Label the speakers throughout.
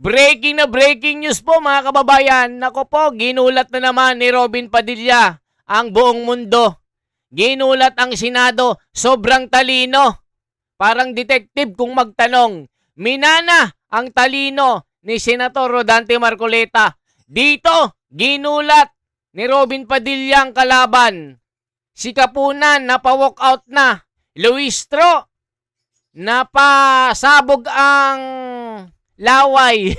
Speaker 1: Breaking news po mga kababayan. Nako po, ginulat na naman ni Robin Padilla ang buong mundo. Ginulat ang Senado, sobrang talino. Parang detective kung magtanong. Minana ang talino ni Senator Rodante Marcoleta. Dito, ginulat ni Robin Padilla ang kalaban. Si Kapunan, napa-walk out na. Luistro, napasabog ang laway.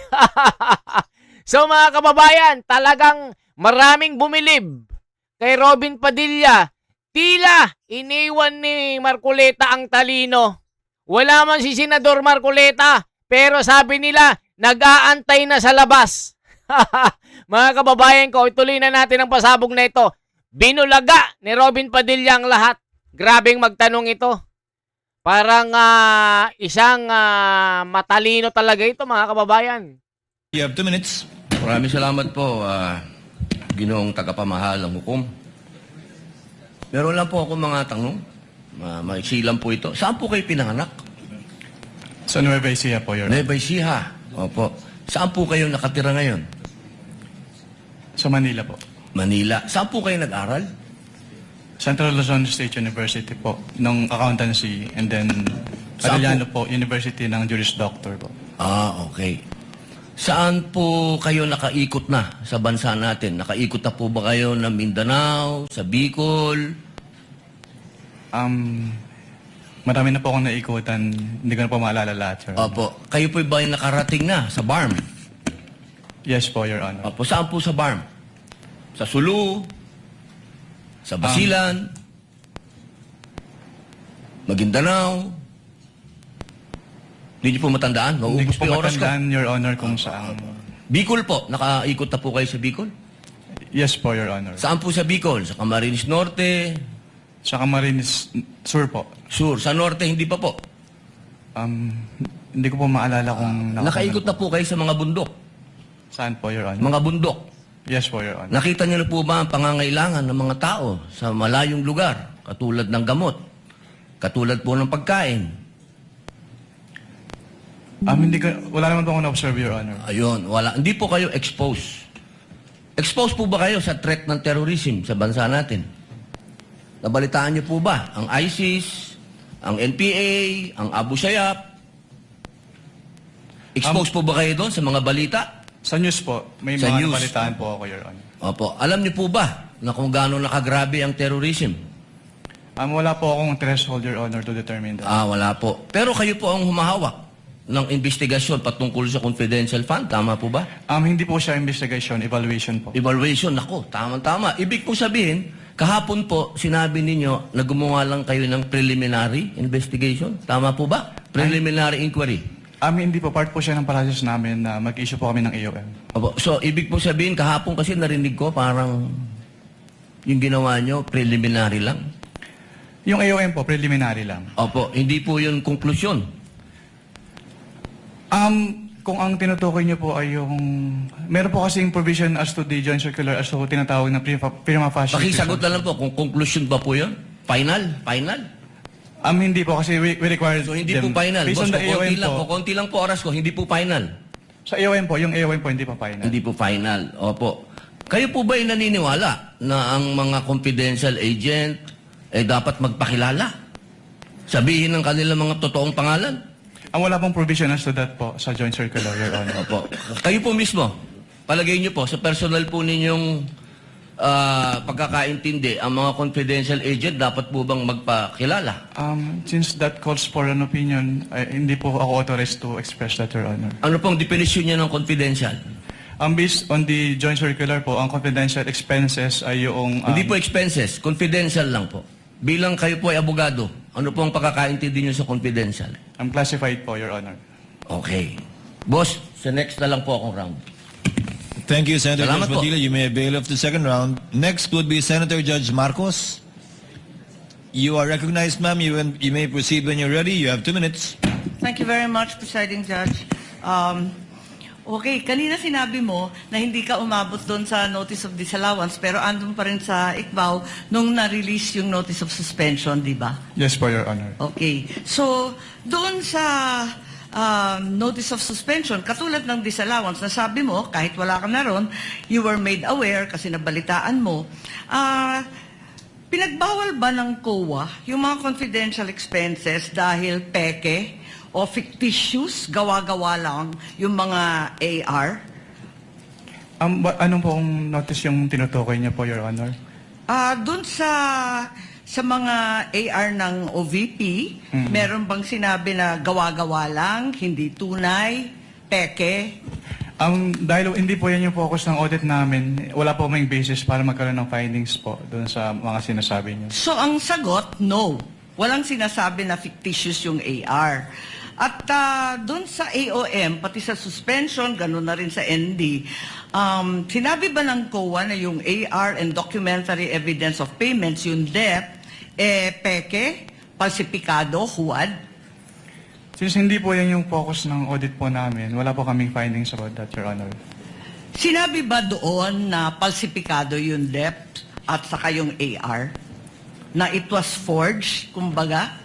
Speaker 1: So mga kababayan, talagang maraming bumilib kay Robin Padilla. Tila iniwan ni Marcoleta ang talino. Wala man si Senador Marcoleta, pero sabi nila, nag-aantay na sa labas. Mga kababayan ko, ituloy na natin ang pasabog na ito. Binulaga ni Robin Padilla ang lahat. Grabeng magtanong ito. Parang isang matalino talaga ito, mga kababayan.
Speaker 2: You have 2 minutes.
Speaker 3: Maraming salamat po, Ginoong tagapamahalang hukom. Meron lang po ako mga tanong. Maiksi lang po ito. Saan po kayo pinanganak?
Speaker 2: Sa Nueva Ecija po, Your Honor.
Speaker 3: Nueva Ecija. Opo. Saan po kayo nakatira ngayon?
Speaker 2: Sa Manila po.
Speaker 3: Manila. Saan po kayo nag-aral?
Speaker 2: Central Luzon State University po, ng accountancy, and then
Speaker 3: Saan
Speaker 2: Arellano po, University ng Juris Doctor po.
Speaker 3: Okay. Saan po kayo nakaikot na sa bansa natin? Nakaikot na po ba kayo ng Mindanao, sa Bicol?
Speaker 2: Marami na po akong naikutan, hindi ko na po maalala lahat, Your Honor.
Speaker 3: Opo. Kayo po ba yung nakarating na sa BARM?
Speaker 2: Yes po, Your Honor.
Speaker 3: Opo. Saan po sa BARM? Sa Sulu? Sa Basilan? Maguindanao? Hindi niyo po matandaan?
Speaker 2: Hindi ko
Speaker 3: Maubos
Speaker 2: po
Speaker 3: po yung oras ko.
Speaker 2: matandaan, Your Honor, kung saan.
Speaker 3: Bicol po. Nakaikot na po kayo sa Bicol?
Speaker 2: Yes po, Your Honor.
Speaker 3: Saan po sa Bicol? Sa Camarines Norte?
Speaker 2: Sa Camarines Sur po.
Speaker 3: Sur. Sa Norte, hindi pa po.
Speaker 2: Hindi ko po maalala kung...
Speaker 3: Nakaikot na po kayo sa mga bundok.
Speaker 2: Saan po, Your Honor?
Speaker 3: Mga bundok.
Speaker 2: Yes po, Your Honor.
Speaker 3: Nakita niyo na po ba ang pangangailangan ng mga tao sa malayong lugar? Katulad ng gamot. Katulad po ng pagkain.
Speaker 2: Wala naman po akong na-observe, Your Honor.
Speaker 3: Ayun, wala. Hindi po kayo exposed. Exposed po ba kayo sa threat ng terrorism sa bansa natin? Nabalitaan niyo po ba ang ISIS, ang NPA, ang Abu Sayyaf? Exposed po ba kayo doon sa mga balita?
Speaker 2: Sa news po, may
Speaker 3: Sa
Speaker 2: mga
Speaker 3: news.
Speaker 2: nabalitaan po ako, Your Honor.
Speaker 3: Opo. Alam niyo po ba na kung gaano nakagrabe ang terrorism?
Speaker 2: Wala po akong threshold, Your Honor, to determine that.
Speaker 3: Wala po. Pero kayo po ang humahawak ng investigasyon patungkol sa confidential fund. Tama po ba?
Speaker 2: Hindi po siya investigation, evaluation po.
Speaker 3: Evaluation. Ako, tama-tama. Ibig po sabihin, kahapon po, sinabi ninyo na gumawa lang kayo ng preliminary investigation. Tama po ba? Preliminary inquiry.
Speaker 2: Hindi po. Part po siya ng process namin na mag-issue po kami ng AOM.
Speaker 3: Opo. So, ibig po sabihin, kahapon kasi narinig ko parang yung ginawa nyo, preliminary lang.
Speaker 2: Yung AOM po, preliminary lang.
Speaker 3: Opo. Hindi po yun konklusyon.
Speaker 2: Kung ang tinutukoy niyo po ay yung... Meron po kasing provision as to the joint circular as to tinatawag na prima facie.
Speaker 3: Pakisagot na lang po kung konklusyon ba po yun? Final?
Speaker 2: Hindi po kasi we require
Speaker 3: So, hindi
Speaker 2: them.
Speaker 3: po final.
Speaker 2: Based
Speaker 3: Boss,
Speaker 2: on the AOM po.
Speaker 3: konti lang po oras ko, hindi po final.
Speaker 2: Sa AOM po, yung AOM po hindi pa final.
Speaker 3: Hindi po final. Opo. Kayo po ba ay naniniwala na ang mga confidential agent dapat magpakilala? Sabihin ng kanilang mga totoong pangalan?
Speaker 2: Wala pong provision as to that po sa joint circular, Your Honor.
Speaker 3: Opo. Kayo po mismo, palagay niyo po, sa personal po ninyong pagkakaintindi, ang mga confidential agent dapat po bang magpakilala?
Speaker 2: Since that calls for an opinion, hindi po ako authorized to express that, Your Honor.
Speaker 3: Ano pong definisyon niya ng confidential?
Speaker 2: Based on the joint circular po, ang confidential expenses ay yung...
Speaker 3: Hindi po expenses, confidential lang po. Bilang kayo po ay abogado, ano po ang pagkakaintindi niyo sa confidential?
Speaker 2: classified po, Your Honor.
Speaker 3: Okay. Boss, sa next na lang po akong round.
Speaker 2: Thank you, Senator
Speaker 3: Salamat
Speaker 2: Judge
Speaker 3: po.
Speaker 2: Padilla. You may avail of the second round. Next would be Senator Judge Marcos. You are recognized, ma'am. You may proceed when you're ready. You have 2 minutes.
Speaker 4: Thank you very much, Presiding Judge. Okay, kanina sinabi mo na hindi ka umabot doon sa notice of disallowance pero andun pa rin sa ICBAO nung na-release yung notice of suspension, di ba?
Speaker 2: Yes po, Your Honor.
Speaker 4: Okay. So, doon sa notice of suspension, katulad ng disallowance na sabi mo, kahit wala ka na ron, you were made aware kasi nabalitaan mo. Pinagbawal ba ng COA yung mga confidential expenses dahil peke o fictitious, gawa-gawa lang yung mga AR?
Speaker 5: Anong pong notice yung tinutukoy niya po, Your Honor?
Speaker 4: Doon sa mga AR ng OVP, meron bang sinabi na gawa-gawa lang, hindi tunay, peke?
Speaker 5: Dahil hindi po yan yung focus ng audit namin, wala po kaming basis para magkaroon ng findings po doon sa mga sinasabi niyo.
Speaker 4: So ang sagot, no. Walang sinasabi na fictitious yung AR. At doon sa AOM, pati sa suspension, gano'n na rin sa ND, sinabi ba ng COA na yung AR and documentary evidence of payments, yung debt, peke, falsipikado, huwad?
Speaker 5: Since hindi po yan yung focus ng audit po namin, wala po kaming findings about that, Your Honor.
Speaker 4: Sinabi ba doon na falsipikado yung debt at saka yung AR? Na it was forged, kumbaga?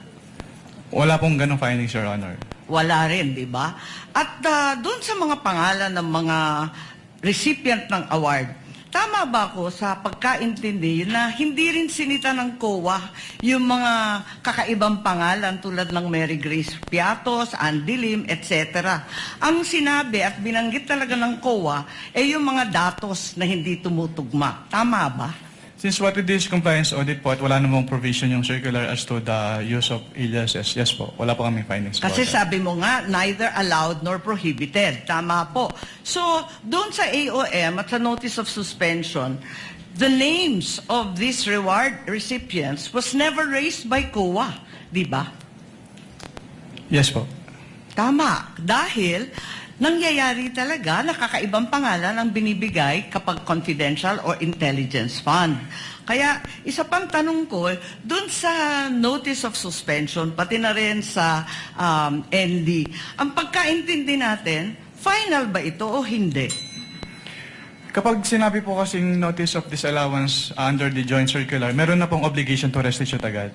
Speaker 5: Wala pong ganong findings, Your Honor.
Speaker 4: Wala rin, di ba? At doon sa mga pangalan ng mga recipient ng award, tama ba ako sa pagkaintindi na hindi rin sinita ng COA yung mga kakaibang pangalan tulad ng Mary Grace Piatos, Andy Lim, etc. Ang sinabi at binanggit talaga ng COA ay yung mga datos na hindi tumutugma. Tama ba?
Speaker 5: Since what we did is compliance audit po at wala namang provision yung circular as to the use of aliases, yes po, wala po kaming findings po.
Speaker 4: Kasi sabi mo nga, neither allowed nor prohibited. Tama po. So, doon sa AOM at sa notice of suspension, the names of these reward recipients was never raised by COA. Di ba?
Speaker 5: Yes po.
Speaker 4: Tama. Dahil nangyayari talaga na kakaibang pangalan ang binibigay kapag confidential or intelligence fund. Kaya isa pang tanong ko, dun sa notice of suspension, pati na rin sa ND, ang pagkaintindi natin, final ba ito o hindi?
Speaker 5: Kapag sinabi po kasing notice of disallowance under the joint circular, meron na pong obligation to restitute agad.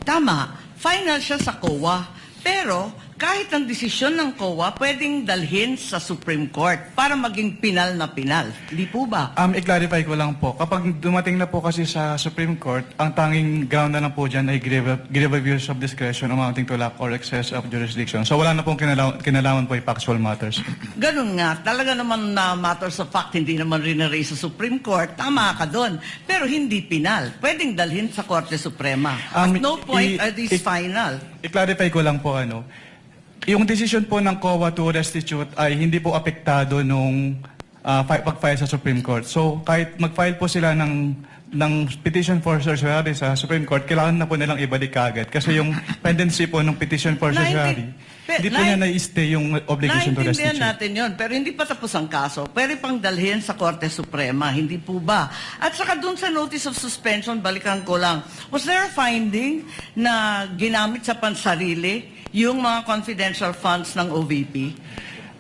Speaker 4: Tama, final siya sa COA. Pero kahit ang desisyon ng COA, pwedeng dalhin sa Supreme Court para maging pinal na pinal. Di po ba?
Speaker 5: I-clarify ko lang po, kapag dumating na po kasi sa Supreme Court, ang tanging ground na lang po dyan ay grave abuse of discretion amounting to lack or excess of jurisdiction. So wala na pong kinalaman po yung factual matters.
Speaker 4: Ganun nga, talaga naman na matters of fact, hindi naman rin na-raise sa Supreme Court, tama ka doon. Pero hindi pinal. Pwedeng dalhin sa Korte Suprema. At no point are these final.
Speaker 5: I-clarify ko lang po, yung decision po ng COA to restitute ay hindi po apektado nung pag-file sa Supreme Court. So kahit mag-file po sila ng petition for certiorari sa Supreme Court, kailangan na po nilang ibalik kaagad. Kasi yung pendency po ng petition for certiorari, hindi po niya na-stay yung obligation to restitute.
Speaker 4: Naintindihan natin yon, pero hindi pa tapos ang kaso. Pwede pang dalhin sa Korte Suprema, hindi po ba? At saka dun sa notice of suspension, balikan ko lang, was there a finding na ginamit sa pansarili yung mga confidential funds ng OVP?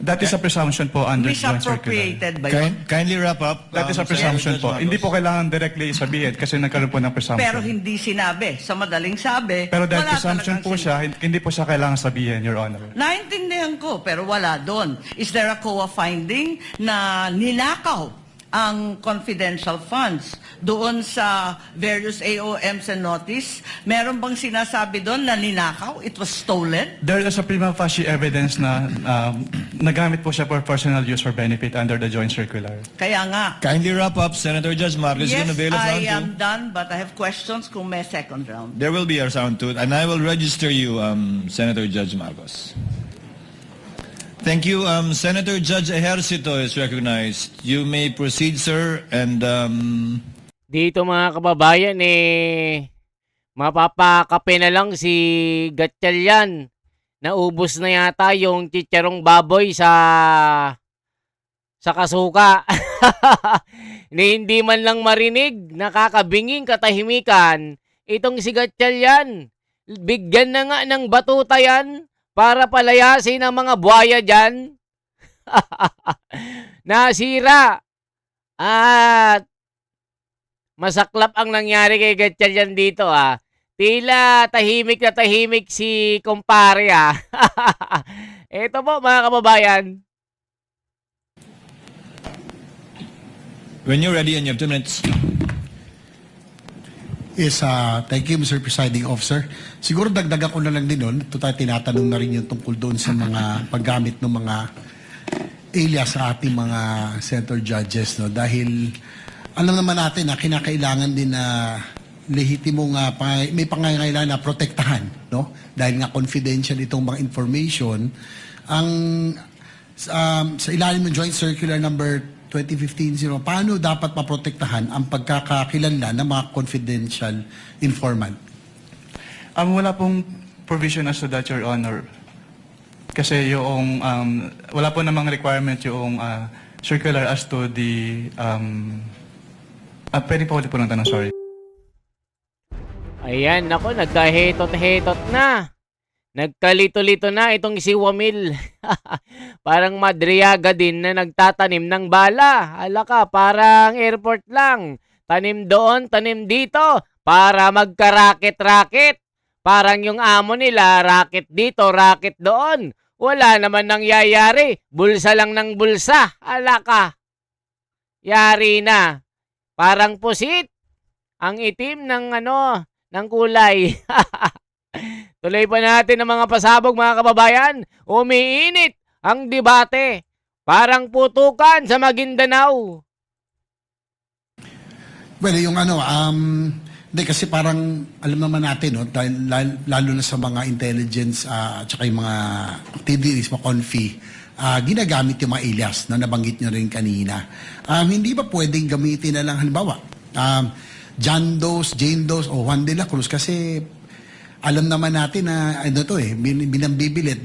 Speaker 5: That is a presumption po under joint circular.
Speaker 4: Misappropriated ba yun?
Speaker 2: Kindly wrap up.
Speaker 5: That is a presumption po. Hindi po kailangan directly sabihin kasi nagkaroon po ng presumption.
Speaker 4: Pero hindi sinabi. Sa madaling sabi,
Speaker 5: Pero dahil
Speaker 4: wala
Speaker 5: presumption
Speaker 4: talagang
Speaker 5: po siya, hindi po siya kailangan sabihin, Your Honor.
Speaker 4: Naintindihan ko, pero wala doon. Is there a COA finding na ninakaw ang confidential funds doon sa various AOMs and notice? Meron bang sinasabi doon na ninakaw? It was stolen?
Speaker 5: There is a prima facie evidence na nagamit po siya for personal use or benefit under the joint circular.
Speaker 4: Kaya nga.
Speaker 2: Kindly wrap up, Senator Judge Marcos.
Speaker 4: Yes,
Speaker 2: You're gonna bail us
Speaker 4: I
Speaker 2: round
Speaker 4: am
Speaker 2: two.
Speaker 4: done, but I have questions kung may second round.
Speaker 2: There will be a round two, and I will register you, Senator Judge Marcos. Thank you. Senator Judge Ejercito is recognized. You may proceed, sir. And
Speaker 1: Dito mga kababayan, mapapakape na lang si Gatchalian. Naubos na yata yung chicharong baboy sa kasuka. Hindi man lang marinig, nakakabinging katahimikan. Itong si Gatchalian, bigyan na nga ng batuta yan para palayasin ang mga buhaya dyan. Nasira. At masaklap ang nangyari kay Gatchalian dito Tila tahimik na tahimik si kumpare Ito po mga kababayan.
Speaker 2: When you're ready and you have 2 minutes.
Speaker 6: Yes, thank you, Mr. Presiding Officer. Siguro dagdagan ko na lang din nun. Ito tayo tinatanong na rin yung tungkol doon sa mga paggamit ng mga alias sa ating mga senator judges. No? Dahil alam naman natin na kinakailangan din na lehitimong may pangangailangan na protektahan. No? Dahil nga confidential itong mga information. Ang sa ilalim ng Joint Circular Number 2015-0, paano dapat maprotektahan ang pagkakakilanlan ng mga confidential informant?
Speaker 5: Wala pong provision as to that, Your Honor. Kasi yung, wala po namang requirement yung circular as to the, pwede pa ulit po ng tanong, sorry.
Speaker 1: Ayan, ako, nagkahetot-hetot na. Nagkalito-lito na itong si Wamil. Parang Madriaga din na nagtatanim ng bala. Hala ka, parang airport lang. Tanim doon, tanim dito. Para magka-racket-racket. Parang yung amo nila, racket dito, racket doon. Wala naman nangyayari. Bulsa lang ng bulsa. Hala ka. Yari na. Parang pusit. Ang itim ng ng kulay. Tuloy pa natin ang mga pasabog mga kababayan. Umiinit ang debate. Parang putukan sa Maguindanao.
Speaker 6: Well, yung hindi kasi parang alam naman natin, no, dahil lalo na sa mga intelligence at saka yung mga activities, mga confi, ginagamit yung mga alias na nabanggit nyo rin kanina. Hindi ba pwedeng gamitin na lang halimbawa John Doe, Jane Doe o Juan de la Cruz kasi alam naman natin na binambibilit,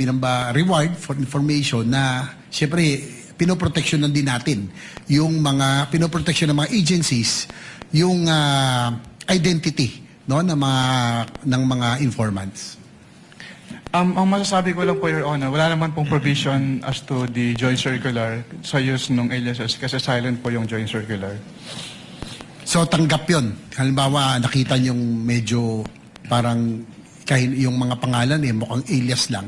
Speaker 6: reward for information na siyempre pinoproteksyonan din natin yung mga pinoproteksyon ng mga agencies yung identity no ng mga informants.
Speaker 5: Ang masasabi ko lang po, Your Honor, wala naman pong provision as to the joint circular sa use ng aliases kasi silent po yung joint circular.
Speaker 6: So tanggap yun. Halimbawa nakita niyong medyo parang kahit yung mga pangalan mukhang alias lang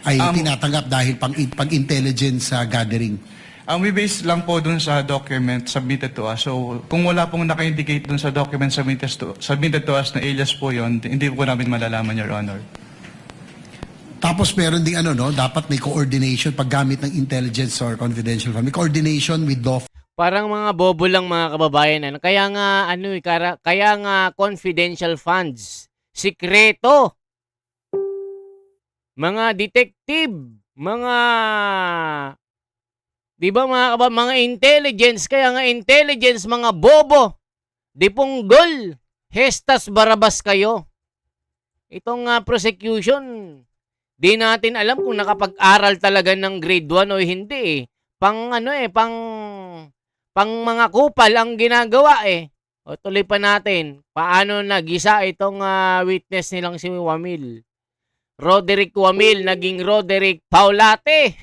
Speaker 6: ay tinatanggap dahil pang-intelligence gathering.
Speaker 5: We base lang po dun sa document submitted to us. So, kung wala pong naka-indicate dun sa document submitted to us na alias po yon, hindi po namin malalaman, Your Honor.
Speaker 6: Tapos meron ding dapat may coordination paggamit ng intelligence or confidential fund. May coordination with law.
Speaker 1: Parang mga bobo lang mga kababayan. Kaya nga kaya nga confidential funds. Sikreto. Mga detective, mga mga intelligence, kaya nga intelligence, mga bobo. Di punggol. Hestas Barabas kayo. Itong prosecution, di natin alam kung nakapag-aral talaga ng grade 1 o hindi Pang mga kupal ang ginagawa O tuloy pa natin, paano nagisa itong witness nilang si Wamil. Roderick Wamil, naging Roderick Paulate.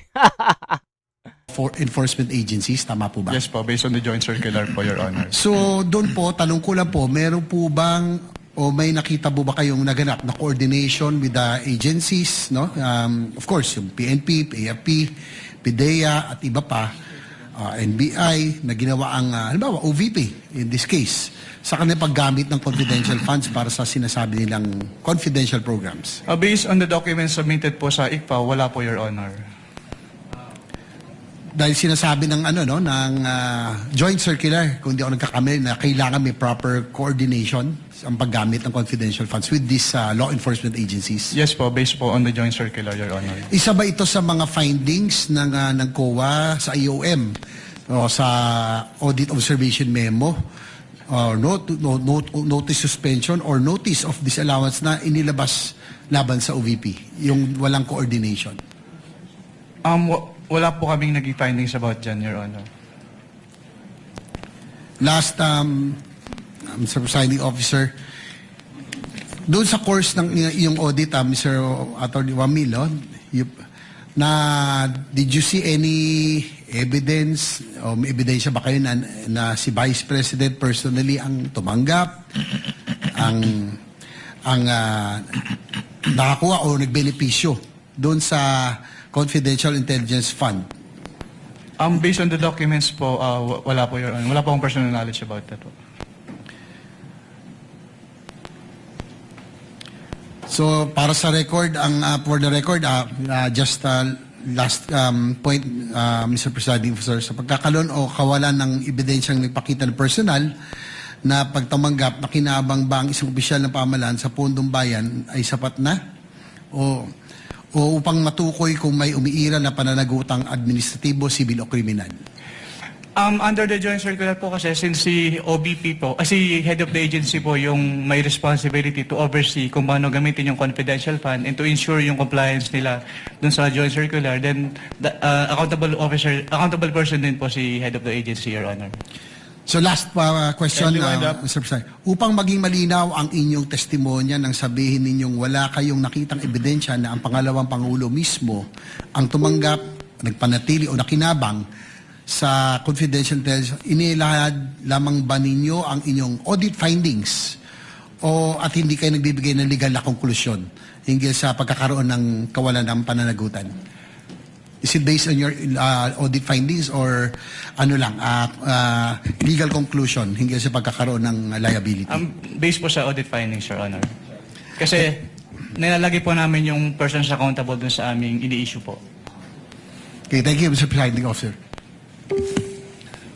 Speaker 6: For enforcement agencies, tama po ba?
Speaker 5: Yes po, based on the joint circular po, Your Honor.
Speaker 6: So, doon po, tanong ko lang po, meron po bang, o may nakita po ba kayong naganap na coordination with the agencies, no? Of course, yung PNP, AFP, PIDEA, at iba pa, NBI, na ginawa ang, halimbawa, OVP, in this case, sa kanilang paggamit ng confidential funds para sa sinasabi nilang confidential programs.
Speaker 5: Based on the documents submitted po sa ICPA, wala po, Your Honor.
Speaker 6: Dahil sinasabi ng joint circular, kung hindi ako nagkakamali, na kailangan may proper coordination ang paggamit ng confidential funds with these law enforcement agencies.
Speaker 5: Yes po, based po on the joint circular, Your Honor.
Speaker 6: Isa ba ito sa mga findings ng COA sa IOM o sa audit observation memo or notice suspension or notice of disallowance na inilabas laban sa OVP, yung walang coordination?
Speaker 5: Wala po kaming naging findings about dyan, Your Honor.
Speaker 6: Last, Mr. Presiding Officer, doon sa course ng iyong audit, Mr. Atty. Wamil, did you see any evidence o may ebidensya ba kayo na si Vice President personally ang tumanggap, ang nakakuha o nagbenepisyo doon sa Confidential Intelligence Fund.
Speaker 5: Based on the documents po, wala po, Your Honor. Wala po akong personal knowledge about that po.
Speaker 6: So para sa record, for the record, just last point, Mr. Presiding Officer, sa pagkakaroon o kawalan ng ebidensyang nagpakita ng personal na pagtamanggap na kinabang ba ang isang opisyal ng pamahalaan sa pundong bayan ay sapat na? O upang matukoy kung may umiiral na pananagutang administratibo, sibil o kriminal?
Speaker 5: Under the joint circular po kasi, since si OBP po, si head of the agency po yung may responsibility to oversee kung paano gamitin yung confidential fund and to ensure yung compliance nila dun sa joint circular, then the accountable person din po si head of the agency, Your Honor.
Speaker 6: So last question,
Speaker 2: Can you wind up?
Speaker 6: Mr. President. Upang maging malinaw ang inyong testimonya nang sabihin ninyong wala kayong nakitang ebidensya na ang pangalawang Pangulo mismo ang tumanggap, nagpanatili o nakinabang sa confidential intelligence, inilahad lamang ba ninyo ang inyong audit findings at hindi kayo nagbibigay ng legal na konklusyon hinggil sa pagkakaroon ng kawalan ng pananagutan? Is it based on your audit findings or legal conclusion hinggil sa pagkakaroon ng liability?
Speaker 5: Based po sa audit findings, Your Honor. Kasi nilalagay po namin yung persons accountable dun sa aming ini-issue po.
Speaker 6: Okay, thank you, Mr. Presiding Officer.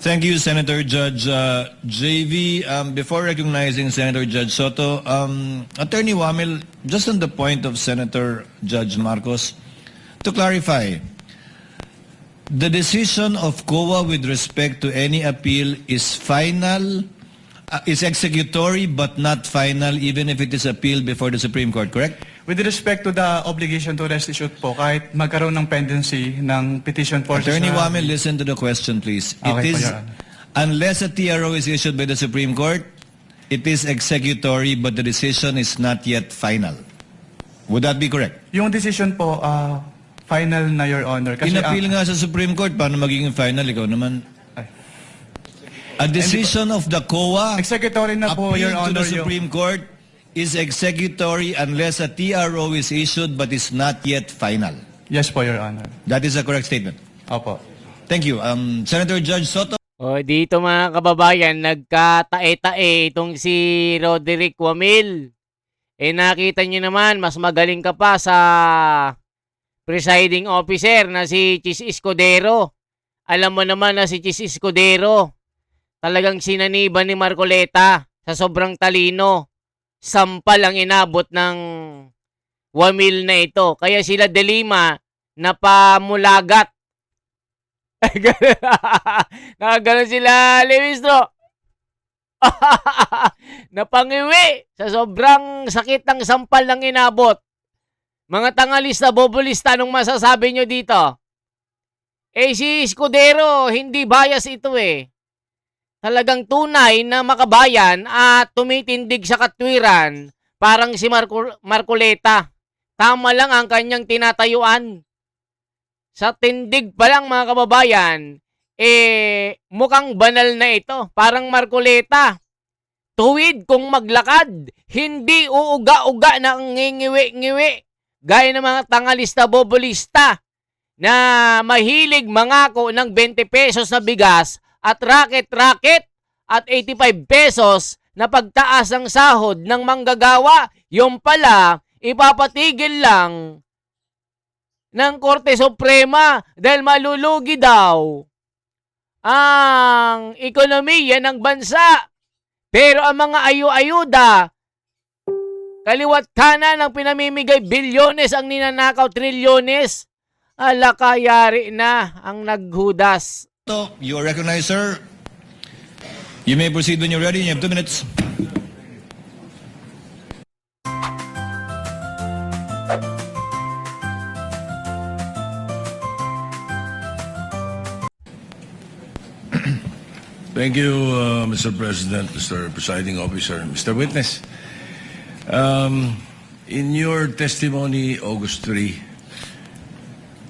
Speaker 2: Thank you, Senator Judge JV. Before recognizing Senator Judge Soto, Attorney Wamil, just on the point of Senator Judge Marcos, to clarify, the decision of COA with respect to any appeal is final, is executory but not final even if it is appealed before the Supreme Court, correct?
Speaker 5: With respect to the obligation to restitute po, kahit magkaroon ng pendency ng petition for...
Speaker 2: Attorney Wamil, listen to the question, please.
Speaker 5: Okay,
Speaker 2: It is,
Speaker 5: Your Honor.
Speaker 2: unless a TRO is issued by the Supreme Court, it is executory but the decision is not yet final. Would that be correct?
Speaker 5: Yung decision po, final na, Your Honor. Kasi,
Speaker 2: Inappeal nga sa Supreme Court, paano magiging final? Ikaw naman.
Speaker 5: Ay.
Speaker 2: A decision of the COA
Speaker 5: Executory na po, Your
Speaker 2: appealed to
Speaker 5: Honor.
Speaker 2: the Supreme Court is executory unless a TRO is issued but is not yet final.
Speaker 5: Yes po, Your Honor.
Speaker 2: That is a correct statement.
Speaker 5: Opo.
Speaker 2: Thank you. Senator Judge Soto.
Speaker 1: O dito mga kababayan, nagkatae-tae itong si Roderick Wamil. Nakita nyo naman, mas magaling ka pa sa presiding officer na si Chis Escudero. Alam mo naman na si Chis Escudero, talagang sinaniban ni Marcoleta sa sobrang talino. Sampal ang inabot ng Wamil na ito. Kaya sila De Lima napamulagat. Nakaganon sila, Lewistro. Napangiwi sa sobrang sakit ng sampal ng inabot. Mga tangalista, bobulista, anong masasabi nyo dito? Si Escudero, hindi bias ito Talagang tunay na makabayan at tumitindig sa katwiran, parang si Marcoleta. Tama lang ang kanyang tinatayuan. Sa tindig pa lang mga kababayan, mukhang banal na ito. Parang Marcoleta. Tuwid kung maglakad, hindi uuga-uga na ngingiwi-ngiwi. Gaya ng mga tangalista bobolista na mahilig mangako ng 20 pesos na bigas at racket-racket at 85 pesos na pagtaas ng sahod ng manggagawa. Yung pala, ipapatigil lang ng Korte Suprema dahil malulugi daw ang ekonomiya ng bansa. Pero ang mga ayu-ayuda, kaliwat kanan ang pinamimigay, bilyones ang ninanakaw, trilyones. Ala, kayari na ang naghudas.
Speaker 2: You are recognized, sir. You may proceed when you're ready. You have 2 minutes.
Speaker 7: Thank you, Mr. President, Mr. Presiding Officer, Mr. Witness. In your testimony, August 3,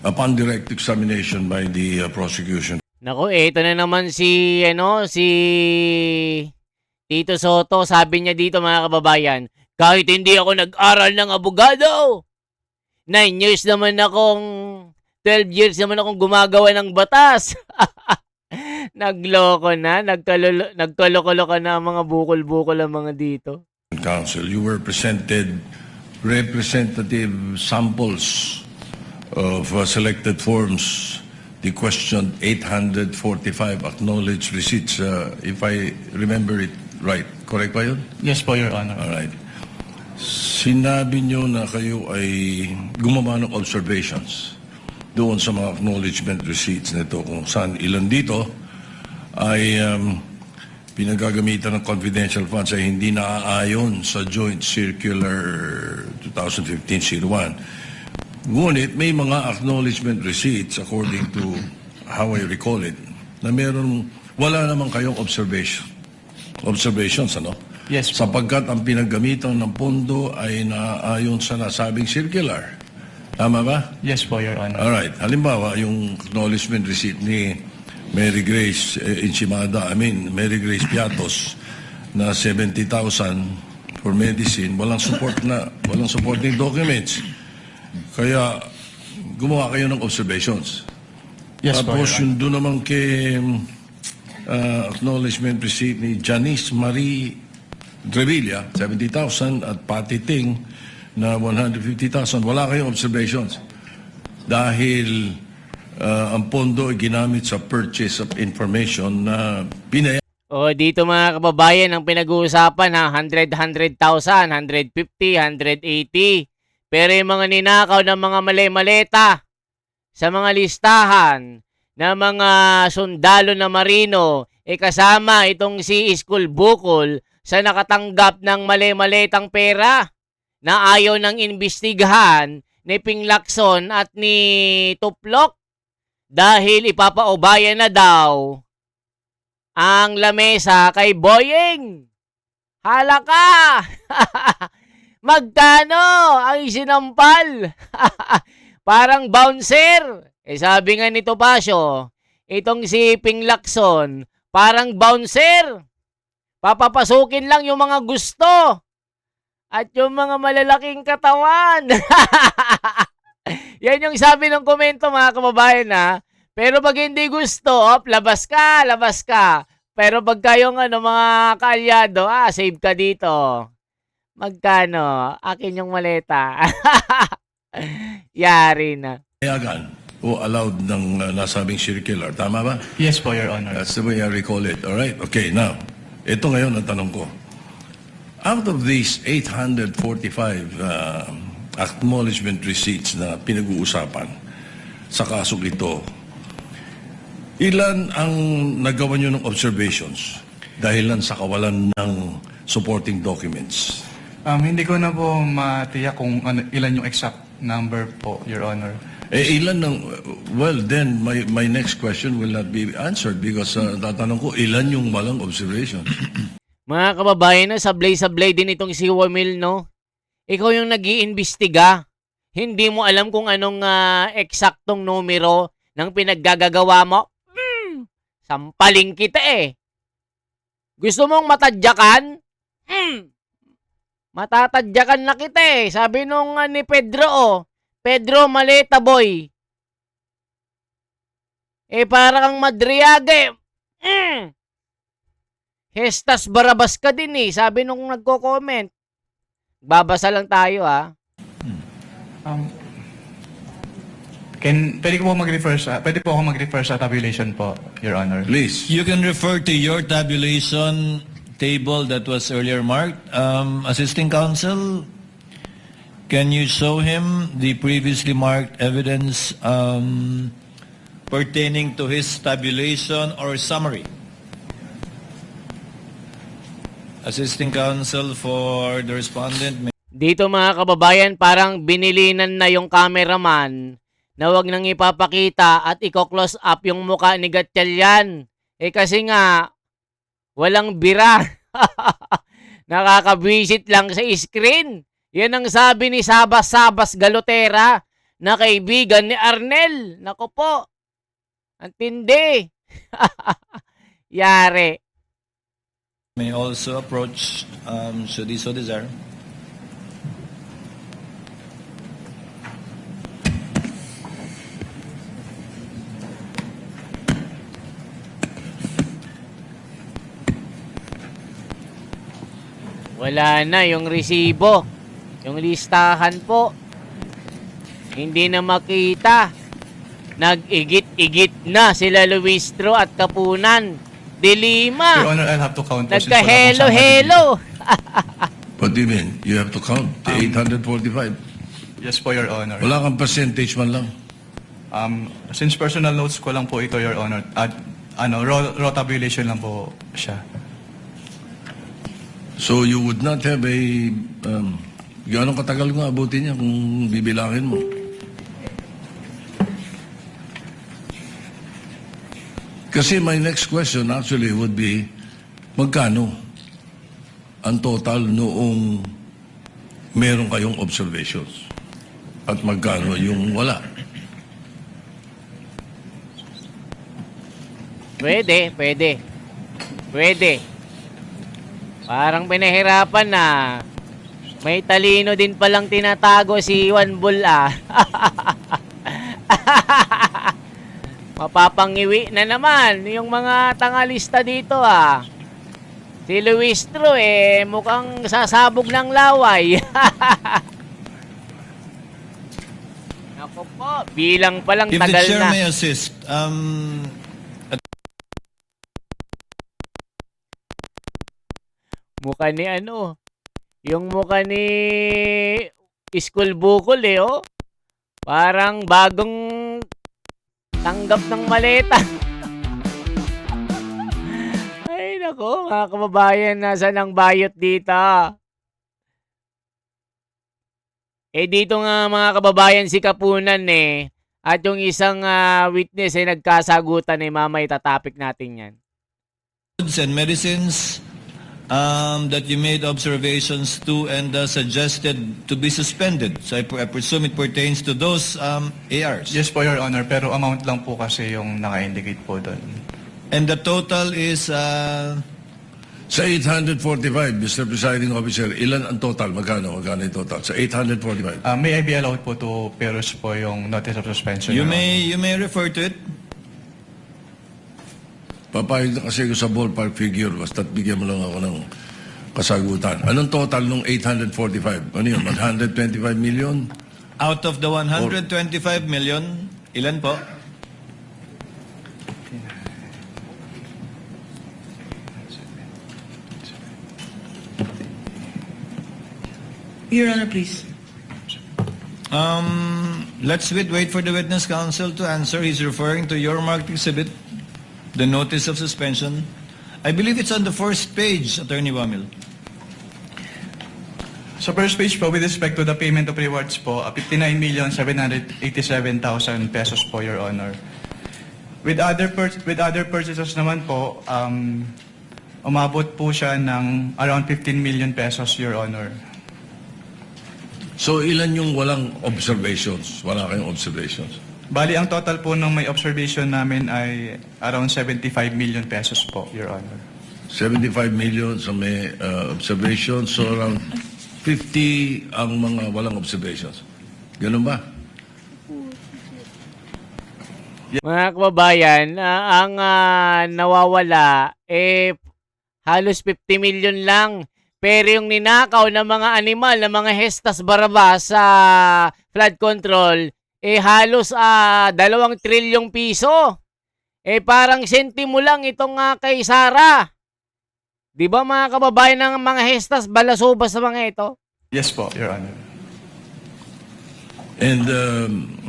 Speaker 7: upon direct examination by the prosecution,
Speaker 1: Nako, ito na naman si Tito Soto. Sabi niya dito mga kababayan, kahit hindi ako nag-aral ng abogado, 9 years naman akong 12 years naman akong gumagawa ng batas. Nagloko na, nagkaloko ka na ang mga bukol-bukol ang mga dito.
Speaker 7: Council, you were presented representative samples of selected forms. The question 845 acknowledged receipts, if I remember it right. Correct ba yun?
Speaker 5: Yes po, Your Honor.
Speaker 7: Alright. Sinabi nyo na kayo ay gumawa ng observations doon sa mga acknowledgement receipts nito, kung saan ilan dito ay pinagagamitan ng confidential funds ay hindi naaayon sa Joint Circular 2015-01. Ngunit may mga acknowledgement receipts, according to how I recall it, na wala naman kayong observations, ano?
Speaker 5: Yes po.
Speaker 7: Sapagkat ang pinaggamitan ng pondo ay naaayon sa nasabing circular. Tama ba?
Speaker 5: Yes po, Your Honor.
Speaker 7: Alright. Halimbawa, yung acknowledgement receipt ni Mary Grace Mary Grace Piatos na 70,000 for medicine, walang supporting documents. Kaya gumawa kayo ng observations.
Speaker 5: Yes po, Your
Speaker 7: Tapos
Speaker 5: Honor.
Speaker 7: yung doon naman kay acknowledgement receipt ni Janice Marie Drevilla, 70,000, at Patty Ting na 150,000. Wala kayong observations. Dahil ang pondo ay ginamit sa purchase of information na
Speaker 1: O dito mga kababayan, ang pinag-uusapan na 100, 100,000, 150, 180. Pero yung mga ninakaw ng mga mali-maleta sa mga listahan na mga sundalo na marino, kasama itong si Iskul Bukol sa nakatanggap ng mali-maletang pera na ayaw ng imbestigahan ni Ping Lacson at ni Tuplok dahil ipapaubayan na daw ang lamesa kay Boyeng. Hala ka! Magkano ang isinampal? Parang bouncer. Sabi nga ni Topacio, itong si Ping Lacson, parang bouncer. Papapasukin lang yung mga gusto at yung mga malalaking katawan. Yan yung sabi ng komento mga kababayan na. Pero pag hindi gusto, labas ka, labas ka. Pero pag kayong mga kaalyado, save ka dito. Magkano? Akin yung maleta. Yari na.
Speaker 7: payagan o allowed ng nasabing circular. Tama ba?
Speaker 5: Yes po, Your Honor.
Speaker 7: That's the way I recall it. All right? Okay, now, ito ngayon ang tanong ko. Out of these 845 acknowledgement receipts na pinag-uusapan sa kasong ito, ilan ang nagawa nyo ng observations dahilan sa kawalan ng supporting documents?
Speaker 5: Hindi ko na po matiyak kung ilan yung exact number po, Your Honor.
Speaker 7: Ilan ng, well, then my next question will not be answered because tatanong ko, ilan yung walang observations?
Speaker 1: Mga kababayan, sablay-sablay din itong si Wamil, no? Ikaw yung nag-iimbestiga. Hindi mo alam kung anong eksaktong numero ng pinaggagawa mo. Sampaling kita eh. Gusto mong matadyakan? Matatadyakan na kita eh. Sabi nung ni Pedro, Pedro Maleta Boy. Parang Madriaga eh. Hestas Barabas ka din eh. Sabi nung nagko-comment. Babasa lang tayo
Speaker 5: Pwede ko po mag-refer pwede po ako mag-refer sa tabulation po, Your Honor.
Speaker 7: Please.
Speaker 8: You can refer to your tabulation table that was earlier marked. Assisting counsel, can you show him the previously marked evidence pertaining to his tabulation or summary? Assisting counsel for the respondent.
Speaker 1: Dito mga kababayan, parang binilinan na yung cameraman na wag nang ipapakita at i-close up yung mukha ni Gatchalian. Kasi nga, walang bira. Nakakabwisit lang sa screen. Yan ang sabi ni Sabas Galotera na kaibigan ni Arnel. Nako po. Ang tindi. Yari.
Speaker 8: May also approach, should he so desire.
Speaker 1: Wala na yung resibo. Yung listahan po. Hindi na makita. Nag-igit-igit na sila Luistro at Kapunan. De Lima.
Speaker 5: Your Honor, I'll have to count po. since wala pong
Speaker 1: Nagka-hello-hello.
Speaker 7: What do you mean? You have to count the 845.
Speaker 5: sama. Yes po, Your Honor.
Speaker 7: Wala kang percentage man lang.
Speaker 5: Since personal notes ko lang po ito, Your Honor, at raw tabulation lang po siya.
Speaker 7: So you would not have a... Gano'ng katagal nga abutin niya kung bibilangin mo? Kasi my next question actually would be, magkano ang total noong meron kayong observations? At magkano yung wala?
Speaker 1: Pwede. Parang pinahirapan na. May talino din palang tinatago si Juan Bull ah. Mapapangiwi na naman yung mga tangalista dito ah. Si Luistro mukhang sasabog ng laway. Naku po, bilang palang
Speaker 8: If the
Speaker 1: tagal
Speaker 8: chair
Speaker 1: na.
Speaker 8: may assist,
Speaker 1: Mukha ni yung mukha ni Iskul Bukol oh. Parang bagong tanggap ng maleta. Ay nako, mga kababayan, nasa ng bayot dito. Dito nga mga kababayan si Kapunan at yung isang witness nagkasagutan mamay tatapik natin yan.
Speaker 8: goods and medicines that you made observations to and suggested to be suspended. So I presume it pertains to those ARs.
Speaker 5: Yes po, Your Honor, pero amount lang po kasi yung naka-indicate po doon.
Speaker 8: And the total is
Speaker 7: Sa 845, Mr. Presiding Officer, ilan ang total? Magkano yung total? Sa 845?
Speaker 5: May I be allowed po to peruse po yung notice of suspension?
Speaker 8: you
Speaker 5: Your
Speaker 8: may refer to it.
Speaker 7: Papayag na kasi ko sa ballpark figure, basta't bigyan mo lang ako ng kasagutan. Anong total nung 845? Ano yun? 125 million?
Speaker 8: Out of the 125 million, ilan po?
Speaker 4: Your Honor, please.
Speaker 8: Let's wait for the witness counsel to answer. He's referring to your marked exhibit, the notice of suspension. I believe it's on the first page, Attorney Wamil.
Speaker 5: Sa first page po, with respect to the payment of rewards po, 59,787,000 pesos po, Your Honor. With other purchases naman po, umabot po siya ng around 15 million pesos, Your Honor.
Speaker 7: So ilan yung walang observations? Wala kayong observations?
Speaker 5: Bali, ang total po ng may observation namin ay around 75 million pesos po, Your Honor.
Speaker 7: 75 million sa may observations, so around 50 ang mga walang observations. Ganun ba?
Speaker 1: Mga kababayan, ang nawawala halos 50 million lang. Pero yung ninakaw ng mga animal, ng mga Hestas Barabas sa flood control, halos 2 trilyong piso. Parang sentimo lang itong kay Sara. Di ba mga kababayan ng mga Hestas, balasubas sa mga ito?
Speaker 5: Yes po, Your Honor.
Speaker 7: And,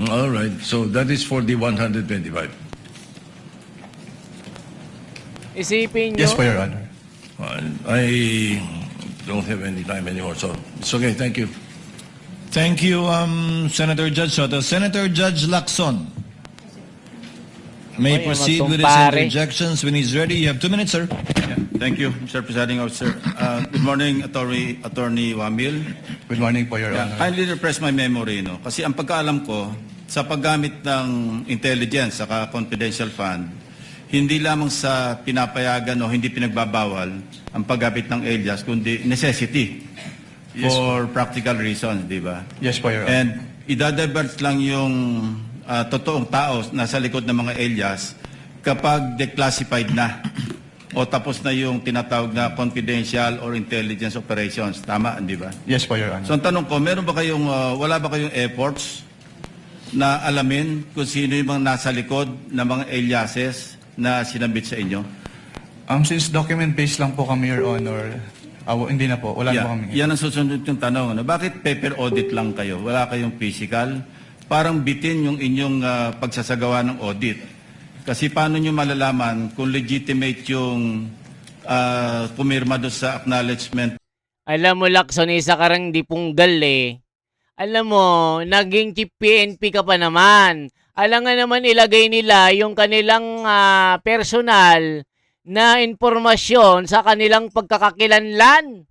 Speaker 7: all right, so that is for the 125.
Speaker 1: Isipin nyo.
Speaker 5: Yes po, Your Honor.
Speaker 7: I don't have any time anymore, so it's okay, thank you.
Speaker 8: Thank you, Senator Judge Soto. Senator Judge Lacson may
Speaker 1: Oy,
Speaker 8: proceed with his
Speaker 1: matumpare.
Speaker 8: interjections when he's ready. You have 2 minutes, sir.
Speaker 9: Thank you, Mr. Presiding Officer. Good morning, Attorney Wamil.
Speaker 5: Good morning po, Your Honor.
Speaker 9: Kindly refresh my memory, no? Kasi ang pagkaalam ko, sa paggamit ng intelligence saka confidential fund, hindi lamang sa pinapayagan o hindi pinagbabawal ang paggamit ng alias, kundi necessity for practical reasons, di ba?
Speaker 5: Yes po, Your Honor.
Speaker 9: And idadivert lang yung totoong tao nasa likod ng mga alias kapag declassified na. o tapos na yung tinatawag na confidential or intelligence operations. Tama, di ba?
Speaker 5: Yes po, Your Honor.
Speaker 9: So ang tanong ko, wala ba kayong efforts na alamin kung sino yung mga nasa likod ng mga aliases na sinabit sa inyo?
Speaker 5: Since document-based lang po kami, Your Honor, hindi na po. Wala po kami.
Speaker 9: Yan ang susunod yung tanong. Ano? Bakit paper audit lang kayo? Wala kayong physical? Parang bitin yung inyong pagsasagawa ng audit. Kasi paano nyo malalaman kung legitimate yung pumirma doon sa acknowledgement?
Speaker 1: Alam mo, Lacson, isa ka rin di punggal eh. Alam mo, naging chief PNP ka pa naman. Alam nga naman ilagay nila yung kanilang personal na informasyon sa kanilang pagkakakilanlan.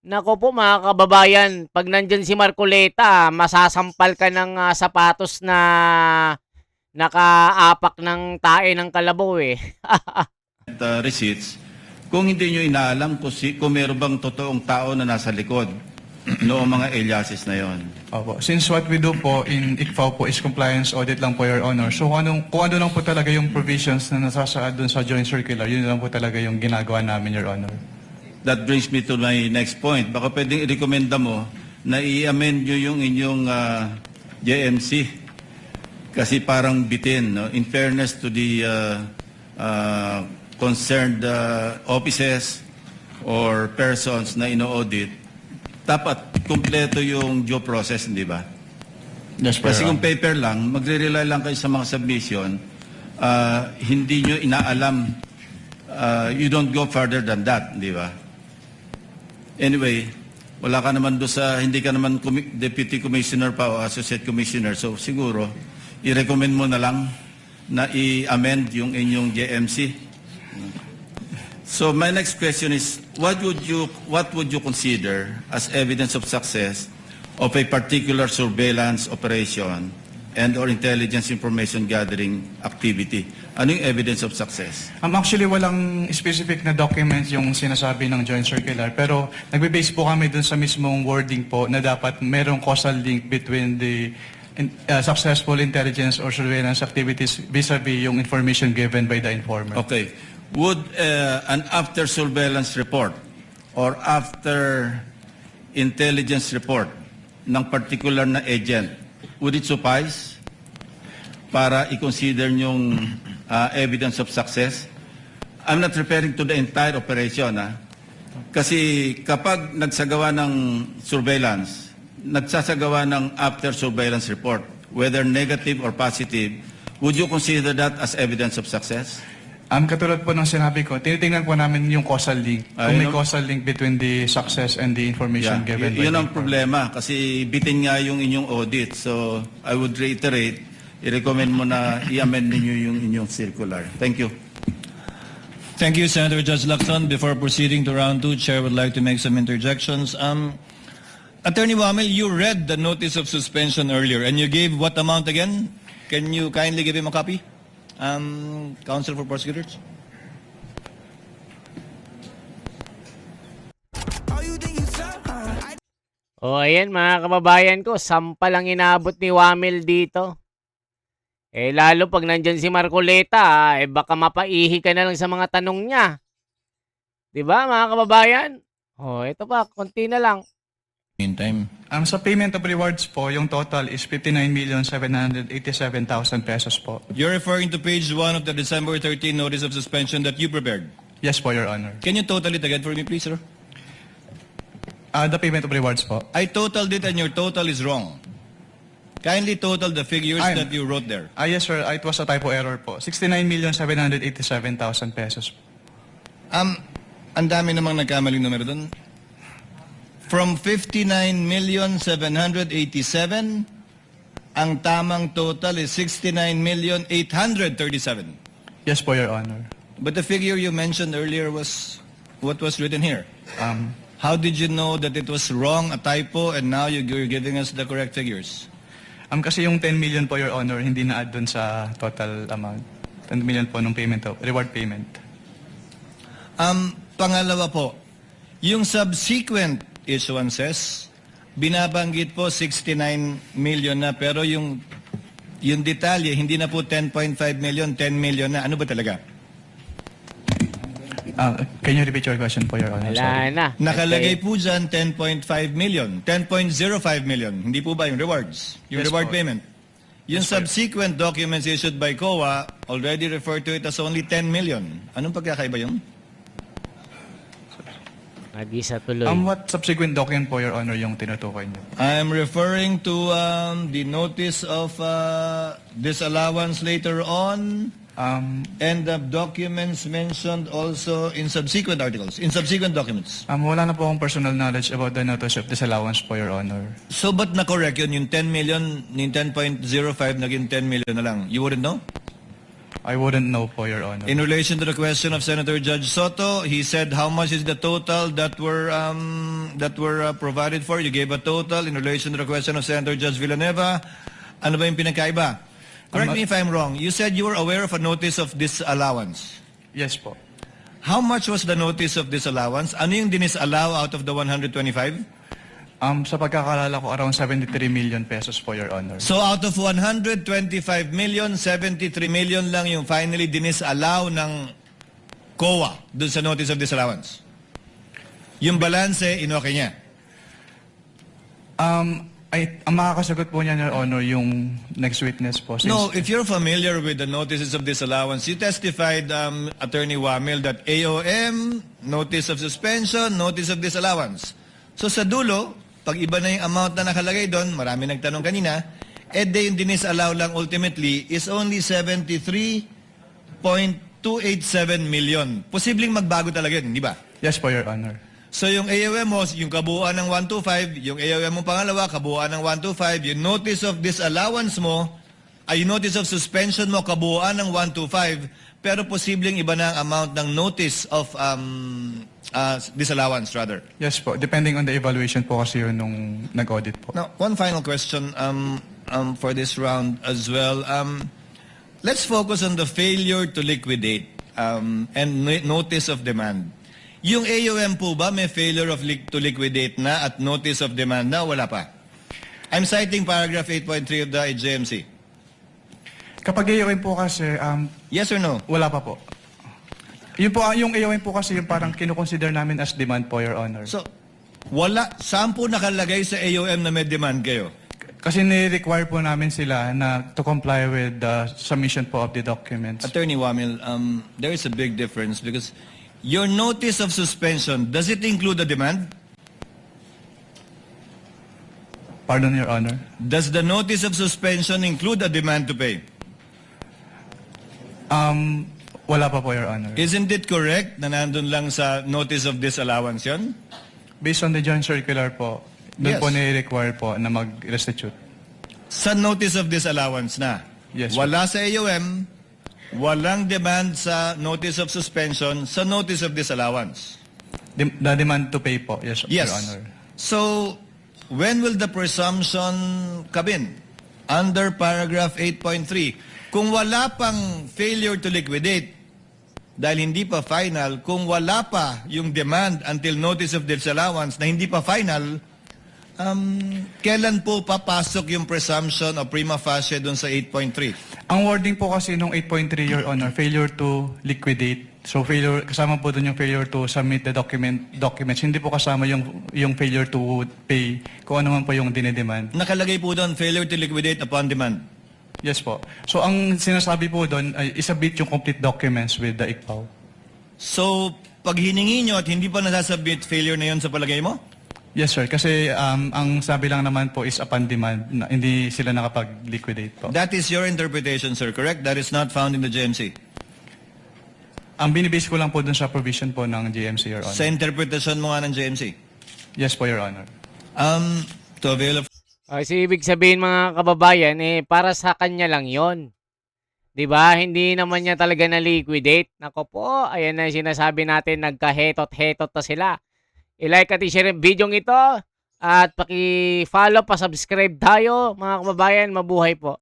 Speaker 1: Nako po mga kababayan, pag nandyan si Marcoleta, masasampal ka ng sapatos na nakaapak ng tae ng kalabaw eh.
Speaker 9: Receipts, kung hindi nyo inaalam kung meron bang totoong tao na nasa likod noong mga aliases na yon.
Speaker 5: Opo. Since what we do po in ICFAO po is compliance audit lang po, Your Honor. So kung ano lang po talaga yung provisions na nasasaad dun sa joint circular, yun lang po talaga yung ginagawa namin, Your Honor.
Speaker 9: That brings me to my next point. Baka pwedeng i-recommenda mo na i-amend nyo yung inyong JMC. Kasi parang bitin, no? In fairness to the concerned offices or persons na ino-audit, dapat kumpleto yung due process, hindi ba?
Speaker 5: Yes, po,
Speaker 9: Kasi
Speaker 5: Your
Speaker 9: kung paper lang, magre-rely lang kayo sa mga submission, hindi nyo inaalam, you don't go further than that, di ba? Anyway, wala ka naman doon hindi ka naman deputy commissioner pa o associate commissioner, so siguro, i-recommend mo na lang na i-amend yung inyong JMC. So my next question is, what would you consider as evidence of success of a particular surveillance operation and or intelligence information gathering activity? Ano yung evidence of success?
Speaker 5: Actually, walang specific na document yung sinasabi ng joint circular, pero nagbe-base po kami dun sa mismong wording po na dapat merong causal link between the successful intelligence or surveillance activities vis-a-vis yung information given by the informer.
Speaker 9: Okay. Would an after surveillance report or after intelligence report ng particular na agent, would it suffice para i-consider yung evidence of success? I'm not referring to the entire operation. Kasi kapag nagsagawa ng surveillance, nagsasagawa ng after surveillance report, whether negative or positive, would you consider that as evidence of success?
Speaker 5: Katulad po ng sinabi ko, tinitingnan po namin yung causal link. Kung may causal link between the success and the information given by
Speaker 9: Yun
Speaker 5: the
Speaker 9: ang problema kasi bitin nga yung inyong audit. So I would reiterate, i-recommend mo na i-amend ninyo yung inyong circular. Thank you.
Speaker 8: Thank you, Senator Judge Lacson. Before proceeding to round two, Chair would like to make some interjections. Attorney Wamel, you read the notice of suspension earlier and you gave what amount again? Can you kindly give him a copy? Counsel for Prosecutors?
Speaker 1: Ayan mga kababayan ko, sampal ang inaabot ni Wamel dito. Lalo pag nandyan si Marcoleta, baka mapaihi ka na lang sa mga tanong niya. 'Di ba mga kababayan? Ito pa, konti na lang.
Speaker 8: Meantime.
Speaker 5: Sa payment of rewards po, yung total is 59,787,000 pesos po.
Speaker 8: You're referring to page 1 of the December 13 notice of suspension that you prepared.
Speaker 5: Yes po, Your Honor.
Speaker 8: Can you total it again for me, please, sir?
Speaker 5: The payment of rewards po.
Speaker 8: I totaled it and your total is wrong. Kindly total the figures that you wrote there.
Speaker 5: Yes, sir. It was a typo error po. 69,787,000 pesos.
Speaker 8: Ang dami namang nagkamaling numero doon. From 59,787, ang tamang total is 69,837.
Speaker 5: Yes po, Your Honor.
Speaker 8: But the figure you mentioned earlier was what was written here. How did you know that it was wrong, a typo, and now you're giving us the correct figures?
Speaker 5: Kasi yung 10 million po, Your Honor, hindi na-add dun sa total amount. 10 million po nung payment, reward payment.
Speaker 8: Pangalawa po, yung subsequent issuances, binabanggit po 69 million na, pero yung detalye, hindi na po 10.5 million, 10 million na. Ano ba talaga?
Speaker 5: Can you repeat your question po, Your Honor?
Speaker 1: Wala
Speaker 5: Sorry.
Speaker 1: na.
Speaker 8: Nakalagay po dyan 10.5 million, 10.05 million. Hindi po ba yung rewards? Yung
Speaker 5: Yes
Speaker 8: reward
Speaker 5: po.
Speaker 8: payment? Yung subsequent documents issued by COA already referred to it as only 10 million. Anong pagkakaiba yun?
Speaker 1: Nag-isa tuloy.
Speaker 5: What subsequent document po, Your Honor, yung tinutukoy niyo?
Speaker 8: I'm referring to the notice of disallowance later on and the documents mentioned also in subsequent articles, in subsequent documents.
Speaker 5: Wala na po akong personal knowledge about the notice of disallowance po, Your Honor.
Speaker 8: So ba't na-correct yun? Yung 10 million, yung 10.05 naging 10 million na lang. You wouldn't know?
Speaker 5: I wouldn't know po, Your Honor.
Speaker 8: In relation to the question of Senator Judge Soto, he said how much is the total that were provided for. You gave a total. In relation to the question of Senator Judge Villanueva, ano ba yung pinakaiba? Correct me if I'm wrong. You said you were aware of a notice of disallowance.
Speaker 5: Yes po.
Speaker 8: How much was the notice of disallowance? Ano yung dinisallow out of the 125?
Speaker 5: Sa pagkakalala ko, around 73 million pesos po, Your Honor.
Speaker 8: So out of 125 million, 73 million lang yung finally dinisallow ng COA dun sa notice of disallowance. Yung balance, inoke niya.
Speaker 5: Ang makakasagot po niya, Your Honor, yung next witness po.
Speaker 8: No, if you're familiar with the notices of disallowance, you testified, Attorney Wamil, that AOM, notice of suspension, notice of disallowance. So sa dulo, pag iba na yung amount na nakalagay doon, marami nagtanong kanina, yung dinisallow lang ultimately is only 73.287 million. Posibleng magbago talaga yun, di ba?
Speaker 5: Yes po, Your Honor.
Speaker 8: So yung AOM mo, yung kabuuan ng 125, yung AOM mo pangalawa, kabuuan ng 125, yung notice of disallowance mo, ay yung notice of suspension mo, kabuuan ng 125, pero posibleng iba na ang amount ng notice of disallowance rather.
Speaker 5: Yes po. Depending on the evaluation po kasi yun nung nag-audit po.
Speaker 8: Now, one final question for this round as well. Let's focus on the failure to liquidate and notice of demand. Yung AOM po ba may failure to liquidate na at notice of demand na? Wala pa. I'm citing paragraph 8.3 of the JMC.
Speaker 5: Kapag AOM po kasi,
Speaker 8: Yes or no?
Speaker 5: wala pa po. Yun po, yung AOM po kasi yung parang kinukonsider namin as demand po, Your Honor.
Speaker 8: So, wala. Saan po nakalagay sa AOM na may demand kayo?
Speaker 5: Kasi ni-require po namin sila na to comply with the submission po of the documents.
Speaker 8: Attorney Wamil, there is a big difference because your notice of suspension, does it include the demand?
Speaker 5: Pardon, Your Honor.
Speaker 8: Does the notice of suspension include a demand to pay?
Speaker 5: Wala pa po, Your Honor.
Speaker 8: Isn't it correct na nandun lang sa notice of disallowance yun?
Speaker 5: Based on the joint circular po, doon
Speaker 8: Yes.
Speaker 5: po ni-require po na mag-restitute.
Speaker 8: Sa notice of disallowance na?
Speaker 5: Yes,
Speaker 8: Wala sa AOM, walang demand sa notice of suspension, sa notice of disallowance.
Speaker 5: The demand to pay po, yes,
Speaker 8: Yes.
Speaker 5: Your Honor.
Speaker 8: So, when will the presumption come in? Under paragraph 8.3. Kung wala pang failure to liquidate, dahil hindi pa final, kung wala pa yung demand until notice of disallowance na hindi pa final, kailan po papasok yung presumption o prima facie dun sa 8.3?
Speaker 5: Ang wording po kasi nung 8.3, Your Honor, failure to liquidate. So failure, kasama po doon yung failure to submit the documents. Hindi po kasama yung failure to pay kung ano man po yung dinedemand.
Speaker 8: Nakalagay po doon, failure to liquidate upon demand.
Speaker 5: Yes po. So ang sinasabi po doon ay isubmit yung complete documents with the ICPAO.
Speaker 8: So, pag hiningi nyo at hindi pa nasasubmit, failure na yun sa palagay mo?
Speaker 5: Yes sir, kasi ang sabi lang naman po is upon demand, na hindi sila nakapag-liquidate po.
Speaker 8: That is your interpretation, sir, correct? That is not found in the GMC.
Speaker 5: Ang binibase ko lang po dun sa provision po ng GMC, Your Honor.
Speaker 8: Sa interpretation mo nga ng GMC.
Speaker 5: Yes po, Your Honor.
Speaker 8: To avail of
Speaker 1: Kasi ibig sabihin mga kababayan, para sa kanya lang yon. 'Di ba? Hindi naman niya talaga na-liquidate. Nako po, ayan na yung sinasabi natin, nagkahetot-hetot na sila. I-like at i-share yung video ito at paki-follow, pa-subscribe tayo mga kababayan, mabuhay po.